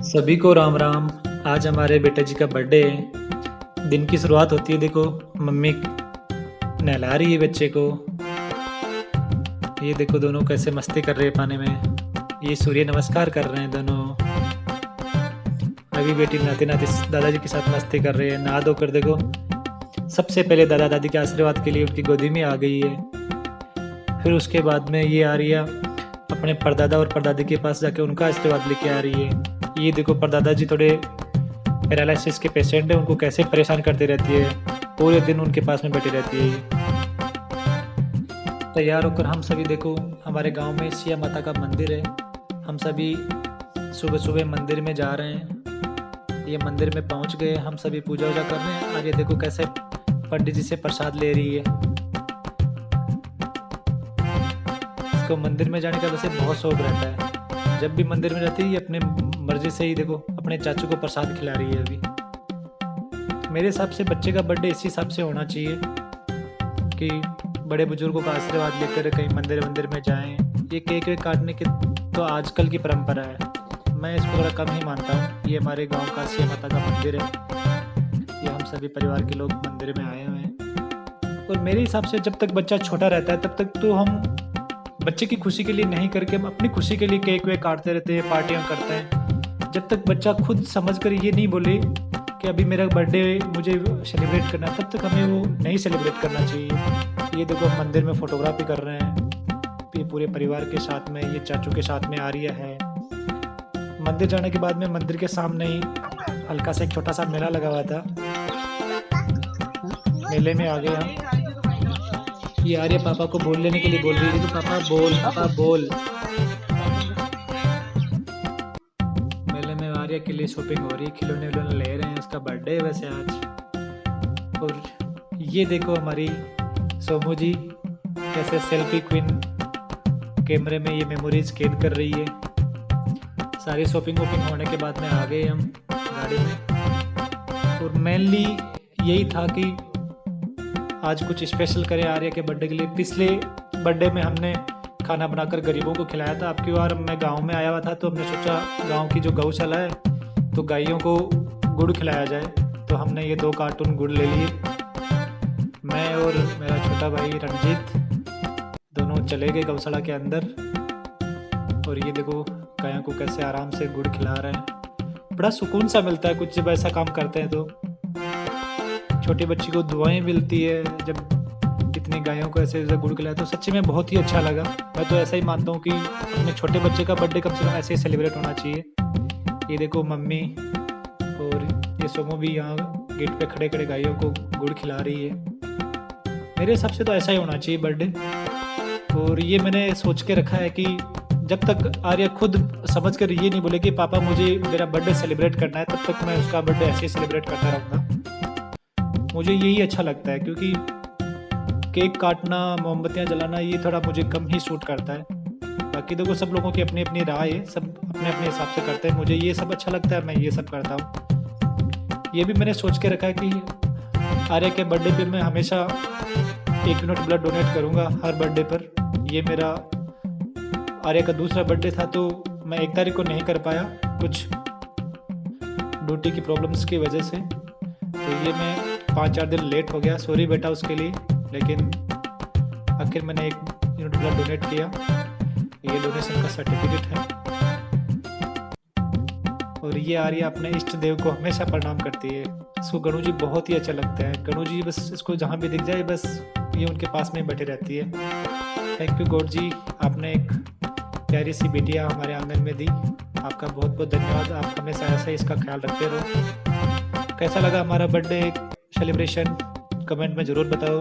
सभी को राम राम। आज हमारे बेटे जी का बर्थडे है। दिन की शुरुआत होती है, देखो मम्मी नहला रही है बच्चे को। ये देखो दोनों कैसे मस्ती कर रहे हैं पानी में। ये सूर्य नमस्कार कर रहे हैं दोनों। अभी बेटी नाते नाते दादाजी के साथ मस्ती कर रहे हैं। नहा धो कर देखो सबसे पहले दादा दादी के आशीर्वाद के लिए उनकी गोदी में आ गई है। फिर उसके बाद में ये आ रही है अपने परदादा और परदादी के पास जाके उनका आशीर्वाद लेके आ रही है। ये देखो परदादा जी थोड़े पैरालिसिस के पेशेंट हैं, उनको कैसे परेशान करती रहती है, पूरे दिन उनके पास में बैठी रहती है। तैयार होकर हम सभी देखो हमारे गांव में सिया माता का मंदिर है। हम सभी सुबह सुबह मंदिर में जा रहे हैं। ये मंदिर में पहुंच गए, हम सभी पूजा वूजा कर रहे हैं। और ये देखो कैसे पंडित जी से प्रसाद ले रही है। इसको मंदिर में जाने का वैसे बहुत शौक रहता है। जब भी मंदिर में रहती है अपने मर्जी से ही देखो अपने चाचू को प्रसाद खिला रही है। अभी मेरे हिसाब से बच्चे का बर्थडे इसी हिसाब से होना चाहिए कि बड़े बुजुर्गों का आशीर्वाद लेकर कहीं मंदिर मंदिर में जाएं। ये केक वेक काटने की तो आजकल की परंपरा है, मैं इसको थोड़ा कम ही मानता हूँ। ये हमारे गांव का सिया माता का मंदिर है। ये हम सभी परिवार के लोग मंदिर में आए हुए हैं। और मेरे हिसाब से जब तक बच्चा छोटा रहता है तब तक तो हम बच्चे की खुशी के लिए नहीं करके हम अपनी खुशी के लिए केक वेक काटते रहते हैं, पार्टियाँ करते हैं। जब तक बच्चा खुद समझ कर ये नहीं बोले कि अभी मेरा बर्थडे मुझे सेलिब्रेट करना है, तब तक हमें वो नहीं सेलिब्रेट करना चाहिए। ये देखो मंदिर में फोटोग्राफी कर रहे हैं, ये पूरे परिवार के साथ में, ये चाचू के साथ में आर्या है। मंदिर जाने के बाद में मंदिर के सामने ही हल्का सा एक छोटा सा मेला लगा हुआ था। मेले में आ गए हम। ये आर्य पापा को बोल लेने के लिए बोल रही थी, तो पापा बोल, पापा बोल। मेले में आर्य के लिए शॉपिंग हो रही है, खिलौने विलौने ले रहे हैं। उसका बर्थडे है वैसे आज। और ये देखो हमारी सोमू जी कैसे सेल्फी क्वीन कैमरे में ये मेमोरीज कैद कर रही है। सारी शॉपिंग वॉपिंग होने के बाद में आ गए हम गाड़ी में। और मेनली यही था कि आज कुछ स्पेशल करें आर्य के बर्थडे के लिए। पिछले बर्थडे में हमने खाना बनाकर गरीबों को खिलाया था। अब की बार मैं गांव में आया हुआ था तो हमने सोचा गांव की जो गौशाला है तो गायों को गुड़ खिलाया जाए। तो हमने ये 2 कार्टून गुड़ ले लिए। मैं और मेरा छोटा भाई रंजीत दोनों चले गए गौशाला के अंदर। और ये देखो गायों को कैसे आराम से गुड़ खिला रहे हैं। बड़ा सुकून सा मिलता है कुछ जब ऐसा काम करते हैं। तो छोटी बच्ची को दुआएं मिलती है जब इतनी गायों को ऐसे गुड़ खिलाया, तो सच्ची में बहुत ही अच्छा लगा। मैं तो ऐसा ही मानता हूँ कि अपने छोटे बच्चे का बर्थडे कम से कम ऐसे ही सेलिब्रेट होना चाहिए। ये देखो मम्मी और ये सोमो भी यहाँ गेट पे खड़े खड़े गायों को गुड़ खिला रही है। मेरे हिसाब से तो ऐसा ही होना चाहिए बर्थडे। और ये मैंने सोच के रखा है कि जब तक आर्य खुद समझ कर ये नहीं बोले कि पापा मुझे मेरा बर्थडे सेलिब्रेट करना है, तब तक मैं उसका बर्थडे ऐसे ही सेलिब्रेट करता रहूँगा। मुझे यही अच्छा लगता है क्योंकि केक काटना, मोमबत्तियाँ जलाना ये थोड़ा मुझे कम ही सूट करता है। बाकी देखो सब लोगों की अपनी अपनी राय है, सब अपने अपने हिसाब से करते हैं। मुझे ये सब अच्छा लगता है, मैं ये सब करता हूँ। ये भी मैंने सोच के रखा है कि आर्य के बर्थडे पे मैं हमेशा 1 यूनिट ब्लड डोनेट करूँगा हर बर्थडे पर। ये मेरा आर्य का दूसरा बर्थडे था तो मैं 1 तारीख को नहीं कर पाया कुछ ड्यूटी की प्रॉब्लम्स की वजह से। तो ये मैं 5-4 दिन लेट हो गया, सॉरी बेटा उसके लिए। लेकिन आखिर मैंने 1 यूनिट ब्लड डोनेट किया। ये डोनेशन का सर्टिफिकेट है। और ये आर्य अपने इष्ट देव को हमेशा प्रणाम करती है। इसको गणू जी बहुत ही अच्छा लगता है। गणू जी बस इसको जहाँ भी दिख जाए बस ये उनके पास में बैठी रहती है। थैंक यू गॉड जी, आपने एक प्यारी सी बिटिया हमारे आंगन में दी। आपका बहुत बहुत धन्यवाद। आप हमेशा ऐसा ही इसका ख्याल रखते रहो। कैसा लगा हमारा बर्थडे सेलिब्रेशन कमेंट में ज़रूर बताओ।